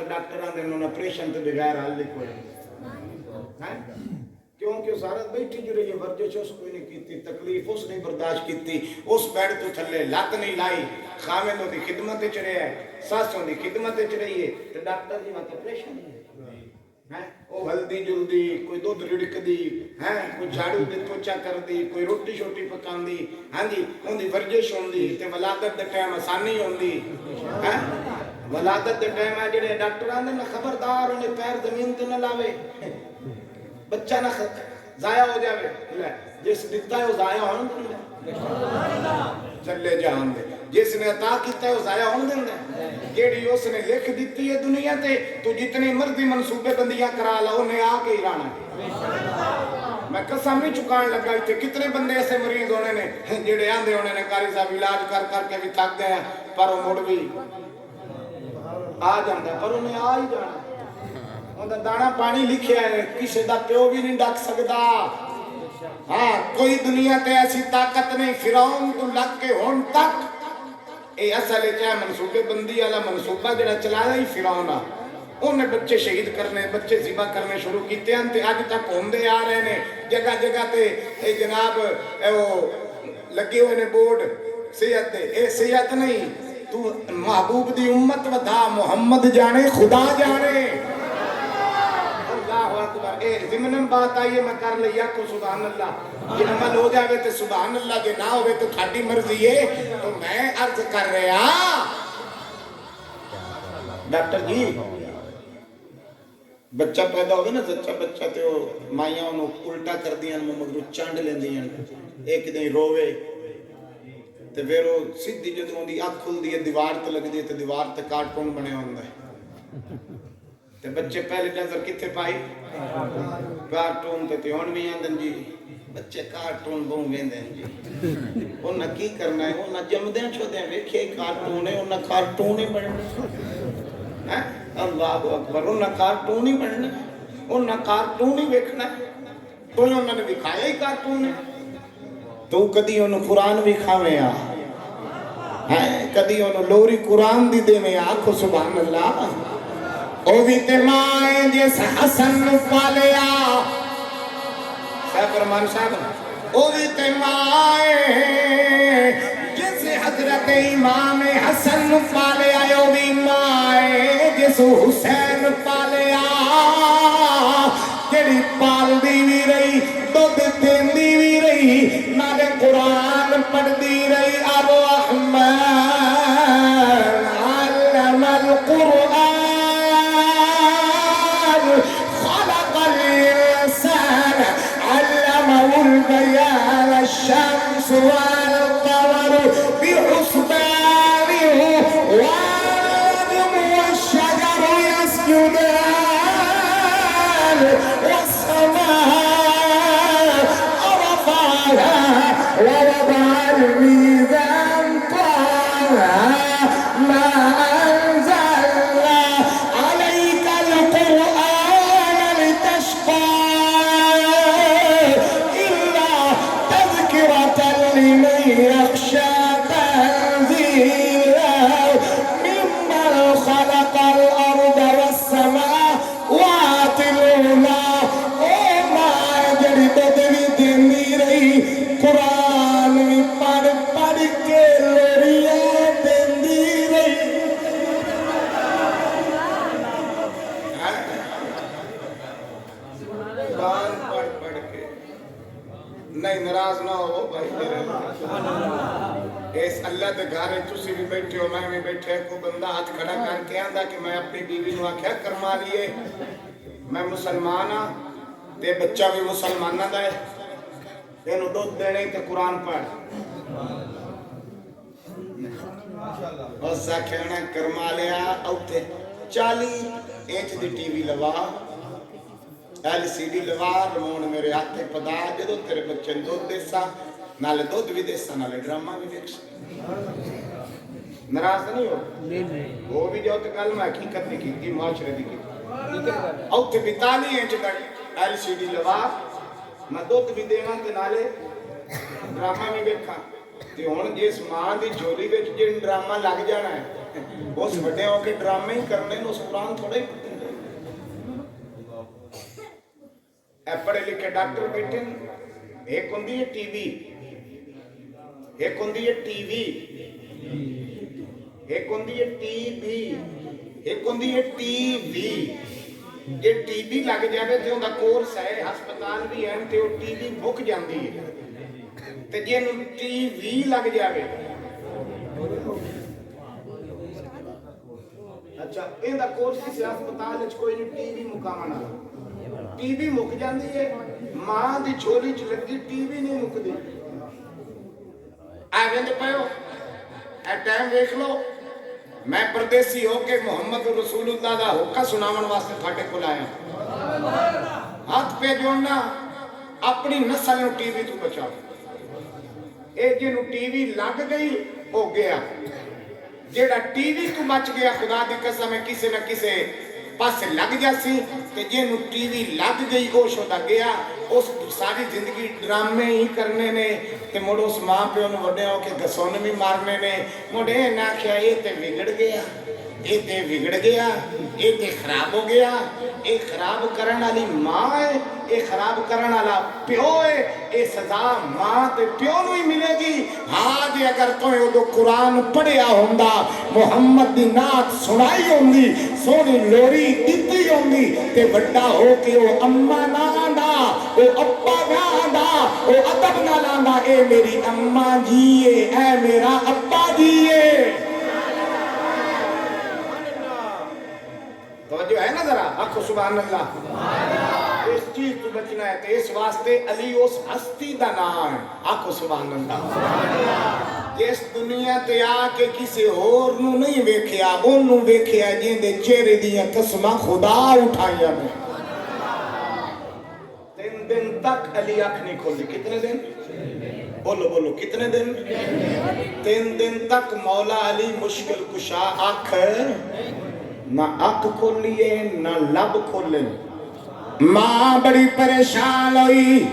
تو ڈاکٹر آندے انہوں نے آپریشن تو بغیر حل نہیں کوئی کیونکہ اس عورت بیٹھی جو رہی ہے ورزش اس کوئی نہیں کیتی تکلیف اس نے برداشت کیتی اس بیڈ تو تھلے لت نہیں لائی خامدوں دی خدمت چ رہا ہے ساسوں دی خدمت چ رہی ہے تو ڈاکٹر جی وہاں آپریشن ہے وہ ہلدی جلدی کوئی دودھ رڑک دی کوئی جھاڑو دے پوچھا کر دی کوئی روٹی شوٹی پکان دی ہاں جی ان دی ورزش ہوندی تے ولادت دے ٹائم آسانی ہوندی ولادت دے ٹائم ہے جڑے ڈاکٹر آندے نا خبردار انہیں پیر زمین تے نہ لاوے بچہ نہ ضائع ہو جاوے جس دیتا ہے وہ ضائع ہون دے چلے جان دے جس نے عطا کیتا ہے وہ ضائع ہون دے جیڑی اس نے لکھ دیتی ہے دنیا تے تو جتنے مرضی منصوبے بندیاں کرا لا انہیں آ کے ہی رانا ہے میں قسم نہیں چکان لگا تھے کتنے بندے ایسے مریض ہونے نے جڑے آندے ہونے نے قاری صاحب علاج کر کر کے بھی تھک گئے پر وہ مڑ بھی آ جاندے پر انہیں آ ہی جانا انہیں دانا پانی لکھیا ہے کسی دا پیو بھی نہیں ڈک سکتا ہاں کوئی دنیا تے ایسی طاقت نہیں فرعون تو لگ کے ہون تک اے اصل چاہے منصوبے بندی والا منصوبہ جڑا چلایا ہی فرعون آ انہیں بچے شہید کرنے بچے ذبح کرنے شروع کیتے ہیں تے آج تک ہوندے آ رہے ہیں جگہ جگہ تے اے جناب وہ لگے ہوئے نے بورڈ صحت دے اے صحت نہیں تو محبوب دی امت ودا محمد جانے خدا جانے اللہ اکبر اے ضمنم بات آئیے میں کر لیا کو سبحان اللہ یہ عمل ہو جاوے تے سبحان اللہ جے نہ ہوئے تو تھاڑی مرضی ہے تو میں عرض کر رہا ڈاکٹر جی بچہ پیدا ہوگا نا سچا بچہ تے وہ مائیاں انہوں الٹا کر دیا مگر چانڈ لیں دیا ایک دن روے تے پھر وہ سیدھی جدوں دی آنکھ کھل دی دیوار تے لگ دی تے دیوار تے کارٹون بنے ہوندا ہے تے بچے پہلے نظر کتنے پائی کارٹون تے ہون بھی آندن جی بچے کارٹون بہوں ویندے ہیں جی انہاں کی کرنا ہے انہاں جمدیں چھوڑے ہیں ویکھے کارٹون ہے انہاں کارٹون ہی بننا اللہ اکبر انہاں کارٹون ہی بننا انہاں کارٹون ہی ویکھنا تو انہاں نے دکھایا ہی کارٹون ہے تو کدی انہوں قرآن بھی کھاویں آ کدی انہوں لوری قرآن دی دے میں آکھو سبحان اللہ او بھی تے مائیں جیس حسن نو پالیا صاحب فرمان صاحب او بھی تے مائیں جیس حضرت امام حسن نو پالیا او بھی مائیں جیس حسین پالیا جڑی پال دی بھی رہی دودھ دین دی بھی رہی نالے قرآن پڑھ دی رہی ابو احمد علم القرآن خلق الانسان علمه البيان الشمس والقمر بحسبان والنجم والشجر يسجدان ووضع الميزان طاها ما أنزلنا عليك القرآن لتشقى إلا تذكرة لمن يخشى تنزيلا ممن خلق الأرض والسماوات العلى وما جرد بدني ري قرآن میں پڑھ پڑھ کے لوریاں دیندی رہی قرآن پڑھ پڑھ کے نہیں ناراض نہ ہو بھائی اس اللہ دے گھر تسی بھی بیٹھے ہو میں بھی بیٹھے کو بندہ ہاتھ کھڑا کر کے آندا کہ میں اپنی بیوی نو آکھیا کرما لیے میں مسلمان ہاں تے بچہ بھی مسلماناں دا ہے تینو دودھ دینے تے قرآن پڑھ اس آکھیانا کرما لیا اوتے 40 انچ دی ٹی وی لوا ایل سی ڈی لوا رمون میرے ہاتھے پدا جدو تیرے بچے دودھ دیسا نالے دودھ بھی دیسا نالے ڈرامہ بھی دیکھسا ناراض نہیں ہو وہ بھی جو تے گل میں حقیقت نہیں کی معاشرے دی کی اوتے 42 انچ دا ایل سی ڈی لوا میں دودھ بھی دیواں تے نالے ڈرامہ بھی ویکھاں تے ہن جس ماں دی جھولی وچ جن ڈرامہ لگ جانا ہے اس بڑے ہو کے ڈرامے ہی کرنے اس قرآن تھوڑے اے پڑھے لکھے ڈاکٹر بیٹھے ایک ہوندی ہے ٹی وی، ایک ہوندی ہے ٹی وی، ایک ہوندی ہے ٹی وی، ایک ہوندی ہے T V. J T V لگ جاوے تے اوندا کورس ہے، ہسپتال بھی ہیں تے او ٹی وی بک جاندی ہے تے جے نوں ٹی وی لگ جاوے اچھا ایندا کورس کسی ہسپتال وچ کوئی نہیں، ٹی وی مکاونا ٹی وی مک جاندی ہے، ماں دی جھولی چ لگی ٹی وی نہیں مکدی۔ آویں تے پئیو اے ٹائم ویکھ لو، میں پردیسی ہو کے محمد رسول اللہ دا حکم سناون واسطے تھاڈے کول آیا۔ ہاتھ پہ جوڑنا اپنی نسل نو ٹی وی تو بچاؤ۔ اے جنوں ٹی وی لگ گئی ہو گیا، جیڑا ٹی وی تو بچ گیا خدا دی قسم ہے کسے نہ کسے پاسے لگ جاسی تے جنوں ٹی وی لگ گئی او شودا گیا، اس ساری زندگی ڈرامے ہی کرنے نے تے مڑ اس ماں پہ انہوں وڈے ہو کے گسون بھی مارنے نے، مڑے نہ کیا یہ تے بگڑ گیا، یہ تے بگڑ گیا، یہ تے خراب ہو گیا، یہ خراب کرن والی ماں ہے، یہ خراب کرن والا پیو ہے، یہ سزا ماں تے پیو نو ہی ملے گی۔ ہاں جی اگر تو ادو قرآن پڑھیا ہوندا، محمد دی نعت سنائی ہوندی، سونی لوری دتی ہوندی تے بڑا ہو کے وہ اماں نہ آندا، وہ ابا نہ آندا، وہ ادب نہ لاندا، اے میری اماں جیے، اے میرا ابا جیے۔ توجہ ہے نا ذرا، آکھو سبحان اللہ۔ اس چیز تو بچنا ہے تے اس واسطے علی اس ہستی دا نام ہے، آکھو سبحان اللہ۔ جس دنیا تے آ کے کسی اور نو نہیں ویکھیا، انہوں ویکھیا جن دے چہرے دیاں قسماں خدا اٹھائیا میں۔ 3 دن تک علی آنکھ نہیں کھولی، کتنے دن؟ بولو بولو کتنے دن؟ 3 دن تک مولا علی مشکل کشا آنکھ نہ آنکھ کھولیے نہ لب کھولے۔ ماں بڑی پریشان ہوئی،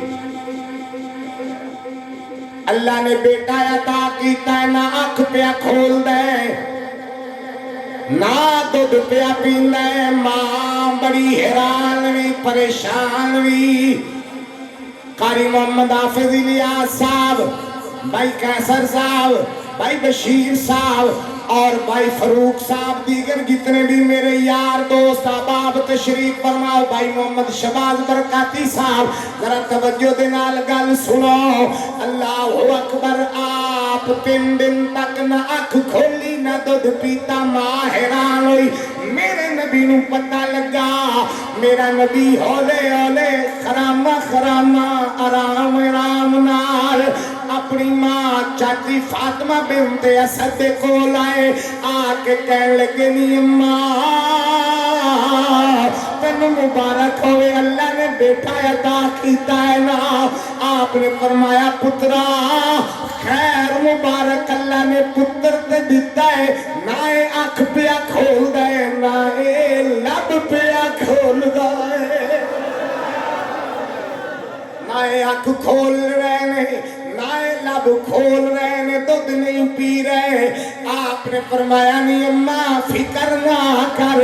اللہ نے بیٹا عطا کیتا ہے نہ آنکھ پیا کھول دے نہ دودھ پیا پیندا ہے۔ ماں بڑی حیران ہوئی، پریشان ہوئی۔ قاری محمد حافظ الیاس صاحب، بھائی قیصر صاحب، بھائی بشیر صاحب اور بھائی فاروق صاحب، دیگر جتنے بھی میرے یار دوست احباب تشریف فرماؤ، بھائی محمد شہباز برکاتی صاحب ذرا توجہ دے نال گل سنو۔ اللہ اکبر۔ آپ 3 دن تک نہ آنکھ کھولی نہ دودھ پیتا، ماں حیران ہوئی۔ میرے نبی نو پتہ لگا، میرا نبی ہولے ہولے خرامہ خرامہ آرام آرام نال اپنی ماں چاچی فاطمہ بنت اسد کو لائے، آ کے کہنے لگے نی ماں تینو مبارک ہوئے، اللہ نے بیٹا عطا کیتا ہے نا۔ آپ نے فرمایا پترا خیر مبارک، اللہ نے پتر تے دیتا ہے، نہ اے آنکھ پیا کھول دے نہ اے لب پیا کھول دے، نہ اے آنکھ کھول رہے نے نہ اے لب کھول رہے نے، دودھ نہیں پی رہے۔ آپ نے فرمایا نہیں اماں فکر نہ کر،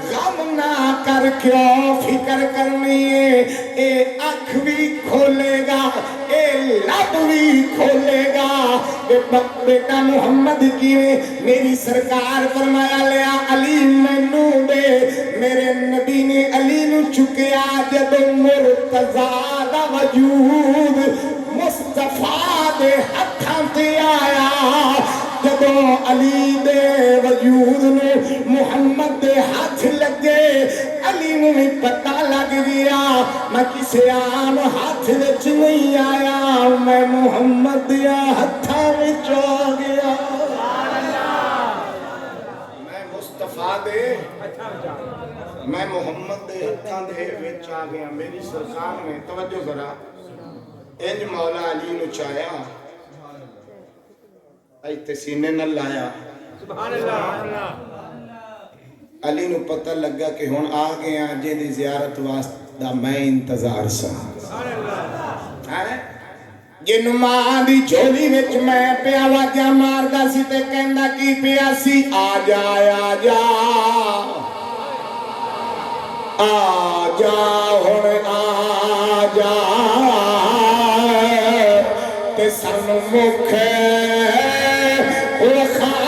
غم نہ کر، کیوں فکر کرنی ہے، اے آنکھ بھی کھولے گا، اے لب بھی کھولے گا۔ بیٹا محمد کی میری سرکار فرمایا لیا علی مینو دے، میرے نبی نے علی نو چکیا جب مرتضیٰ دا وجود مصطفیٰ دے ہتھاں تے آیا، جدوں علی دے وجود نے محمد دے ہاتھ لگے، علی نو بھی پتہ لگ گیا میں کسے عام ہاتھ وچ نہیں آیا، میں محمد دے ہتھاں وچ آ گیا، میں مصطفیٰ دے میں محمد دے ہتھاں دے وچ آ گیا۔ میری سرکار نے توجہ ذرا انج مولا علی نو چایا، ایتے سینے نہ لایا، سبحان اللہ۔ علی نو پتہ لگا کہ ہن آ گیا جے دی زیارت واسطہ میں انتظار سا، جن ماں دی جھولی وچ میں پیا واجا ماردا سی تے کہندا کی پیا سی آ جا آ جا آ جا ہن آ جا تے سن مکھ وکھا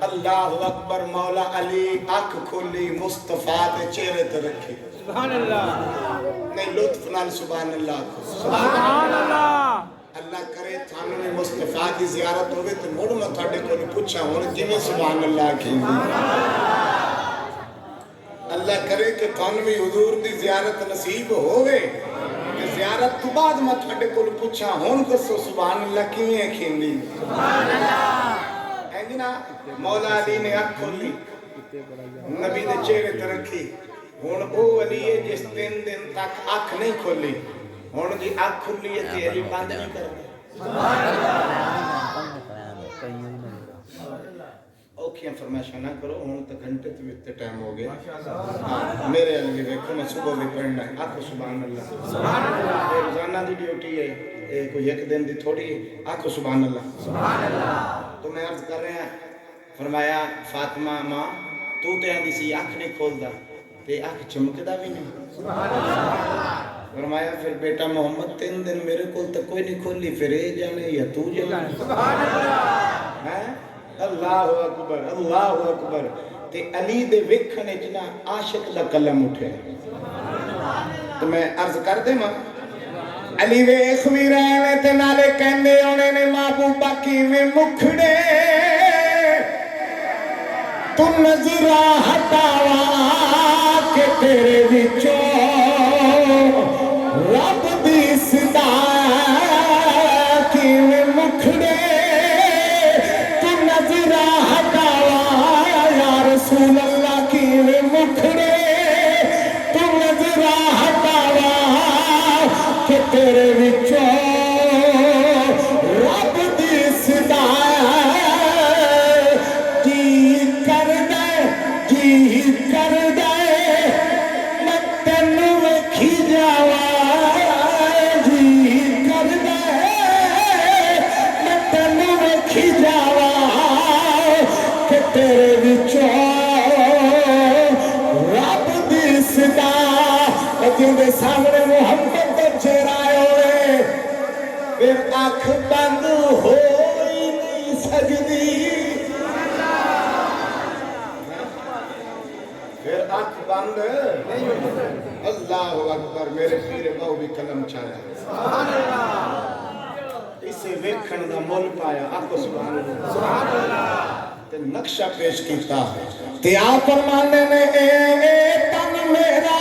اللہ اکبر مولا علی اکھ کھولی مصطفیٰ دے چہرے تے رکھی سبحان اللہ نہیں لطف نال سبحان اللہ سبحان اللہ اللہ کرے تھانوں میں مصطفیٰ دی زیارت ہوئے تو مڑ میں تھاڑے کو نہیں پوچھا ہوں جنہیں سبحان اللہ کھیندی اللہ کرے کہ تھانوں میں حضور دی زیارت نصیب ہوئے کہ زیارت تو بعد میں تھاڑے کو نہیں پوچھا ہوں کسو سبحان اللہ کیویں کھیندی سبحان اللہ مولا علی نے اکھ کھولی نبی دے چہرے تے رکھی ہن او علی ہے جس دن تک اکھ نہیں کھولی ہن جی اکھ کھلی ہے تے علی بند نہیں کردا سبحان اللہ اوکھیاں فرمائشاں نہ کرو ہن تے گھنٹے تے ٹائم ہو گیا میرے علی دیکھو میں صبح بھی پڑھنا ہے آکھو سبحان اللہ سبحان اللہ یہ روزانہ دی ڈیوٹی ہے کوئی ایک دن دی تھوڑی ہے آکھو سبحان اللہ سبحان اللہ تو میں عرض کر رہے ہیں فرمایا فاطمہ ماں تو تے آندی سی آنکھ نہیں کھولدا تے آنکھ چمکدا بھی نہیں سبحان اللہ فرمایا پھر بیٹا محمد 3 دن میرے کول تے کوئی نہیں کھولی پھر اے جانے یا تو جانے سبحان اللہ ہے اللہ اکبر تے علی دے ویکھن وچ نا عاشق دا قلم اٹھے تو میں عرض کر دے ماں علی ویکھ وی رہے تے نالے کہندے ہونے نے محبوبہ کیویں مکھڑے تو نظرہ ہٹاوا کہ تیرے وچوں رب دی صدا کیویں مکھڑے تو نظرہ ہٹاوا یا رسول اللہ کیویں مکھڑے تو نظرہ ہٹاوا کہ تیرے وچوں رب دی صدا کر دے میں تینوں ویکھی جاواں جی کر دے میں تینوں ویکھی جاواں کہ تیرے وچوں رب دی صدا جیندے سامنے محمد دا چہرہ ہوئے پھر اکھ بند ہوئی نہیں سکدی پھر اکھ بند اللہ اکبر میرے پیر باؤ بھی قلم چایا سبحان اللہ اسے ویکھن دا مول پایا آکھو سبحان اللہ تے نقشہ پیش کیتا تے آپ فرمانے نے اے تن میرا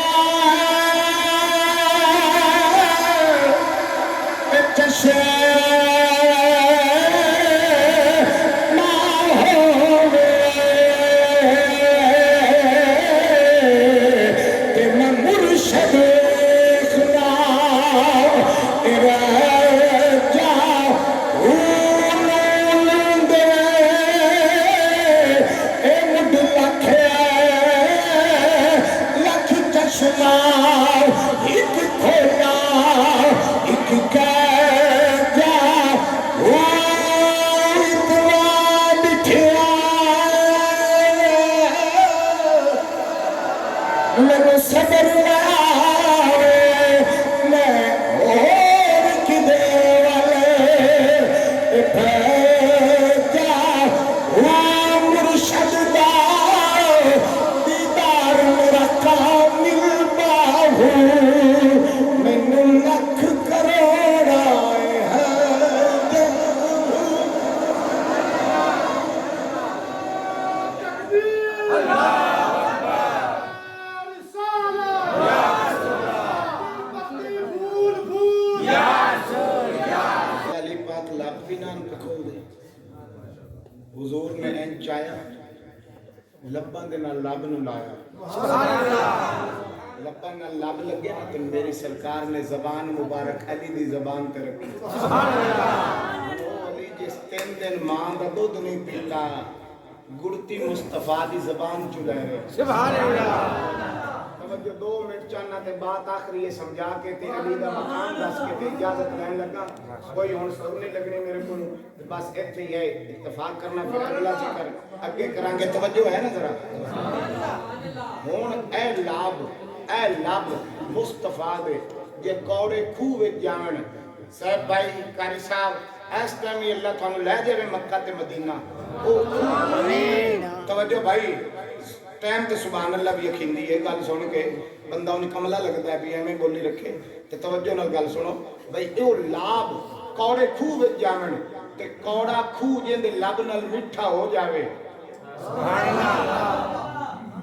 اے چشم علی پاک لب بھی نان پکھو دے حضور نے این چایا لباں دے نال لب نو لایا لباں نال لب لگے نا تو میری سرکار نے زبان مبارک علی دی زبان تے رکھی علی جس تین دن ماں دا دودھ نہیں پیتا گڑتی مصطفیٰ دی زبان چلے رہے سبحان اللہ توجہ 2 منٹ چاہنا تے بات آخری یہ سمجھا کے تے علی دا مقام دس کے تے اجازت لین لگا کوئی ہون سر نہیں لگنی میرے کو بس ایتھے ہی ہے اتفاق کرنا پھر اگلا ذکر اگے کریں گے توجہ ہے نا ذرا ہون اے لب مصطفیٰ دے جے کوڑے کھو وچ جاون صاحب بھائی قاری صاحب اس ٹائم ہی اللہ تھانوں لے جاوے مکہ تے مدینہ توجہ بھائی ٹائم تے سبحان اللہ بھی یقین دی ہے گل سن کے بندہ انہیں کملہ لگتا ہے بھی ہمیں بولی رکھے تے توجہ نال گل سنو بھائی اے لاب کوڑے کھو وچ جاون تے کوڑا کھو جیندے لب نال میٹھا ہو جاوے سبحان اللہ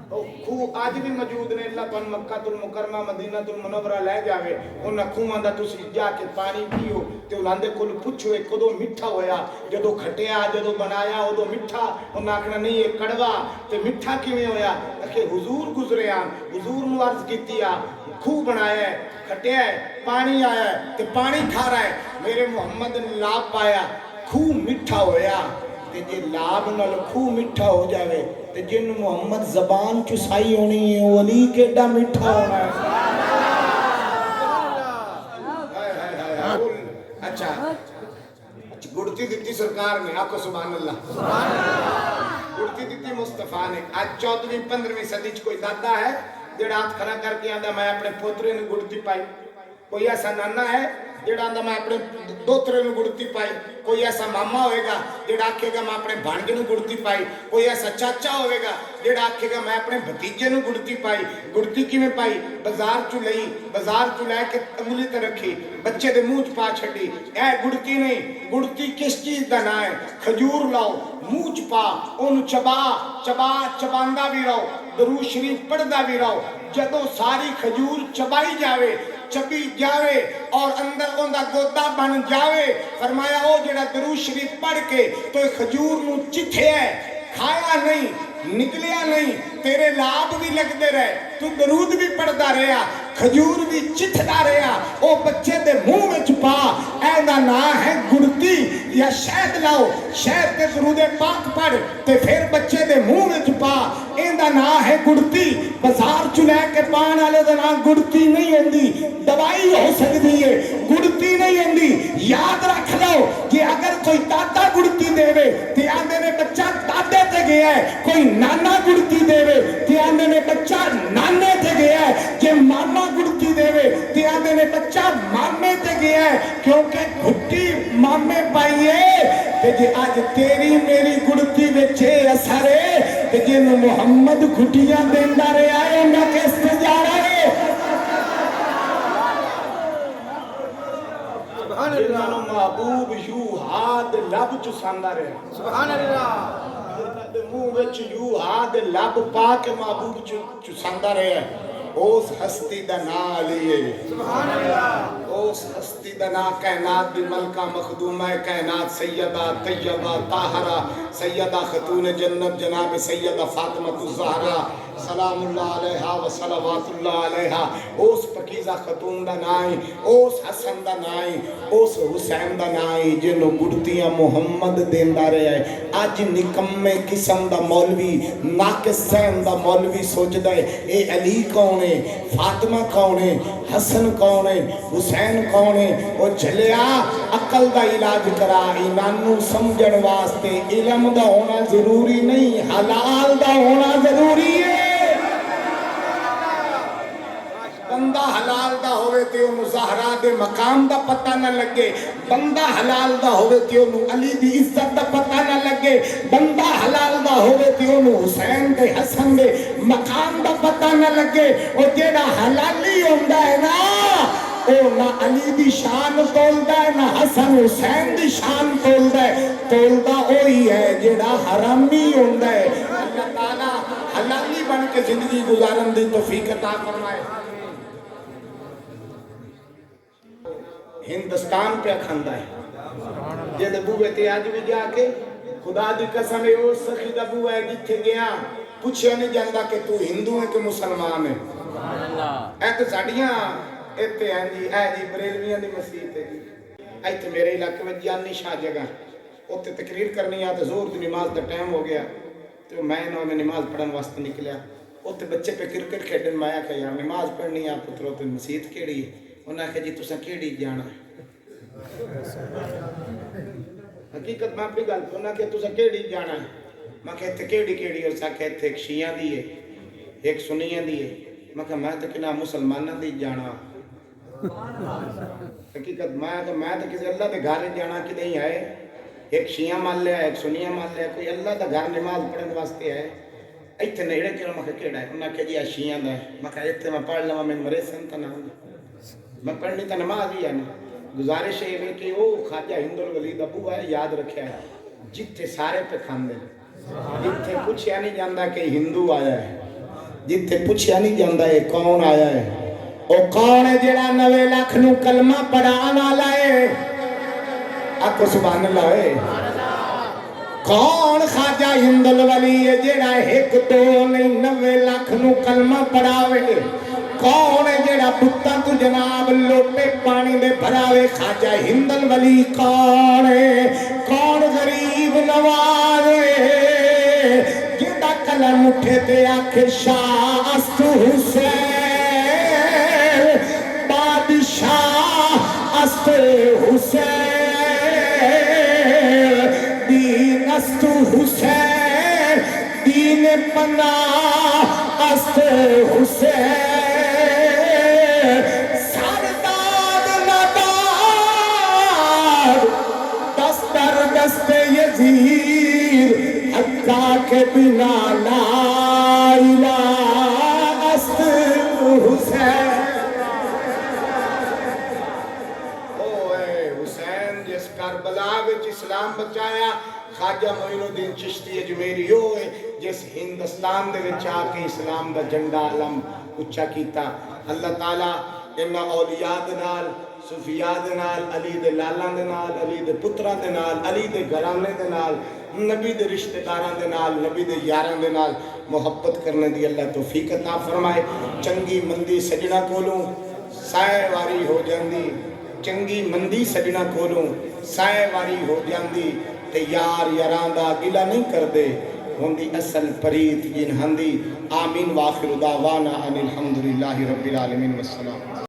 کھو آج بھی موجود نے اللہ تن مکہ المکرمہ مدینہ المنورہ لے جاوے ان کھواں دا تسی جا کے پانی پیو تے انہاں دے کول پوچھو اے کدوں میٹھا ہویا جدوں کھٹیا جدوں بنایا اودوں میٹھا انہاں آکھنا نہیں اے کڑوا تے میٹھا کیویں ہویا کہ حضور گزرے آن حضور نو عرض کیتی آ کھو بنایا ہے کھٹیا ہے پانی آیا ہے تے پانی کھا رہا ہے میرے محمد نے لاب پایا کھو میٹھا ہویا تے جے لاب نال کھو میٹھا ہو جاوے تے جن محمد زبان چسائی ہونی ہے وہ علی کیڈا میٹھا ہونا ہے اچھا گڑتی دیتی سرکار نے آکو سبحان اللہ گڑتی دیتی مصطفیٰ نے آج 14ویں 15ویں صدی چ کوئی دادا ہے جڑا ہاتھ کھڑا کر کے آندا میں اپنے پوترے نے گڑتی پائی کوئی ایسا نانا ہے جڑا آندا میں اپنے دوترے نے گڑتی پائی کوئی ایسا ماما ہوئے گا جڑا آکھے گا میں اپنے بھانجے نے گڑتی پائی کوئی ایسا چاچا ہوئے گا جڑا آکھے گا میں اپنے بھتیجے نے گڑتی پائی گڑتی کی میں پائی بازار چو لئی بازار چو لے کے انگلی تے رکھی بچے دے منہ پا چھڈی اے گڑتی نہیں گڑتی کس چیز دا نا ہے کھجور لاؤ منہ پا اون چبا چبا چباندا بھی رہو درود شریف پڑھدا بھی رہو جدوں ساری کھجور چبائی جاوے چبی جاوے اور اندر اوندا گودا بن جاوے فرمایا او جڑا درود شریف پڑھ کے تو کھجور نو چتھے ہے کھایا نہیں نکلیا نہیں تیرے لاب بھی لگتے رہے تو درود بھی پڑھدا رہا کھجور بھی چتھدا رہا او بچے دے منہ وچ پا اے دا نام ہے گڑتی یا شہد لاؤ شہد تے درود پاک پڑھ تے پھر بچے دے منہ وچ پا اے دا نام ہے گڑتی بازار چ لے کے پان والے دا نام گڑتی نہیں ہوندی دوائی ہو سکتی ہے گڑتی نہیں ہوندی یاد رکھ لو کہ اگر کوئی دادا گڑتی دے تے آندے نے بچہ دادے تے گیا ہے کوئی نانا گڑتی دے تے آندے نے بچہ نانے تے گیا ہے کہ ماما گڑتی دے تے آندے نے بچہ مامے تے گیا ہے کیونکہ گھٹی مامے پائیے تے جے آج تیری میری گڑتی وچے اثر ہے تے جے محمد گھٹیاں دیندا رہیا ہے انہاں کس تے جا رہا ہے سبحان اللہ محبوب یو ہاتھ لب چساندا رہیا سبحان اللہ منہ وچ یو ہاتھ لب پا کے محبوب چساندا رہیا اس ہستی دا نام علی ہے سبحان اللہ اس ہستی دا نام کائنات دی ملکہ مخدومہ کائنات سیدہ طیبہ طاہرہ سیدہ خاتون جنت جناب سیدہ فاطمہ الزہرا سلام اللہ علیہا و صلوات اللہ علیہا اس پکیزہ خاتون دا نام اس حسن دا نام اس حسین دا نام جنہوں گڑتیاں محمد دیندا رہے ہیں آج نکمے قسم دا مولوی ناقص سین دا مولوی سوچ دے اے علی کون ہے فاطمہ کون ہے حسن کون ہے حسین کون ہے وہ جھلیا عقل دا علاج کرا ایمانو سمجھن واسطے علم دا ہونا ضروری نہیں حلال دا ہونا ضروری ہے بندہ حلال دا ہوئے تے انہوں زہرا دے مقام دا پتہ نہ لگے بندہ حلال دا ہوئے تے انہوں علی دی عزت دا پتہ نہ لگے بندہ حلال دا ہوئے تے انہوں حسین دے حسن دے مقام دا پتہ نہ لگے اور جیڑا حلالی ہوندہ ہے نا او نہ علی دی شان تولدہ ہے نہ حسن حسین دی شان تولدہ ہے تولدہ اوہی ہے جیڑا حرامی ہوندہ ہے اللہ تعالیٰ حلالی بن کے زندگی گزارن دی توفیق عطا فرمائے۔ ہندوستان پہ کھاندا ہے جے بوے تے اج بھی جا کے خدا دی قسم ہے او سخی دا بوے ہے جتھے گیا پوچھیا نہیں جاندا کہ تو ہندو ہے کہ مسلمان ہے۔ ایک ساڈیاں ایتھے ہیں جی اے جی بریلویاں دی مسجد ہے جی ایتھے میرے علاقے میں جانی شاہ جگہ اوتے تقریر کرنی ہے تے زور دی نماز دا ٹائم ہو گیا تو میں نماز پڑھن واسطے نکلیا اوتے بچے پہ کرکٹ کھیڈن میں آکھیا یار نماز پڑھنی ہے پترو تے مسجد کیڑی ہے انہاں کہا جی تساں کیڑی جانا حقیقت میں اپنی گل انہاں کہ تساں کیڑی جانا میں کہ تے کیڑی اور سا کہ ایک شیعہ دی ہے ایک سنیاں دی ہے میں کہ میں تے کنا مسلماناں دی جانا حقیقت میں تے کسی اللہ دے گھر جانا کہ نہیں ہے ایک شیعہ مان لیا ایک سنیاں مان لیا کوئی اللہ دا گھر نماز پڑھن واسطے ہے ایتھے نیڑے کہڑا میں کہ کیڑا ہے انہاں کہ جی شیعہ دا ہے میں کہ ایتھے میں پڑھ لواں میں مرے سن تے نہ میں پڑھنی تا نماز ہی ہے نا گزارش ہے کہ وہ خواجہ ہند الولی دا بوہ ہے یاد رکھیا ہے جتھے سارے پہ کھاندے جتھے پوچھیا نہیں جاندا کہ ہندو آیا ہے جتھے پوچھیا نہیں جاندا یہ کون آیا ہے او کون ہے جڑا 90 لاکھ نو کلمہ پڑھان والا ہے آکھو سبحان اللہ ہے کون خواجہ ہند الولی ہے جڑا 1 2 نہیں 90 لاکھ نو کلمہ پڑھاوے کون ہے جڑا بتاں تو جناب لوٹے پانی دے بھراوے خواجہ ہند الولی کون ہے کون غریب نواز ہے جڑا قلم اٹھے تے آکھے شاہ است حسین بادشاہ است حسین دین است حسین دین پناہ است حسین دست یزید حقا کے بنا لا الہ است حسین حسین جس کربلا وچ اسلام بچایا خواجہ معین الدین چشتی اجمیری ہوئے جس ہندوستان دے وچ آ کے اسلام دا جھنڈا علم اچھا کیتا اللہ تعالیٰ انہاں اولیاء دے نال صوفیاء دے نال علی دے لالاں دے نال علی دے پتراں دے نال علی دے گھرانے دے نال نبی دے رشتہ داراں دے نال نبی دے یاراں دے نال محبت کرنے دی اللہ توفیق عطا فرمائے چنگی مندی سجنا کولوں سائے واری ہو جاندی چنگی مندی سجنا کولوں سائے واری ہو جاندی تے یار یاراں دا گلہ نہیں کردے ہوندی اصل پریت جن ہندی آمین واخر دعوانا ان الحمدللہ رب العالمین والسلام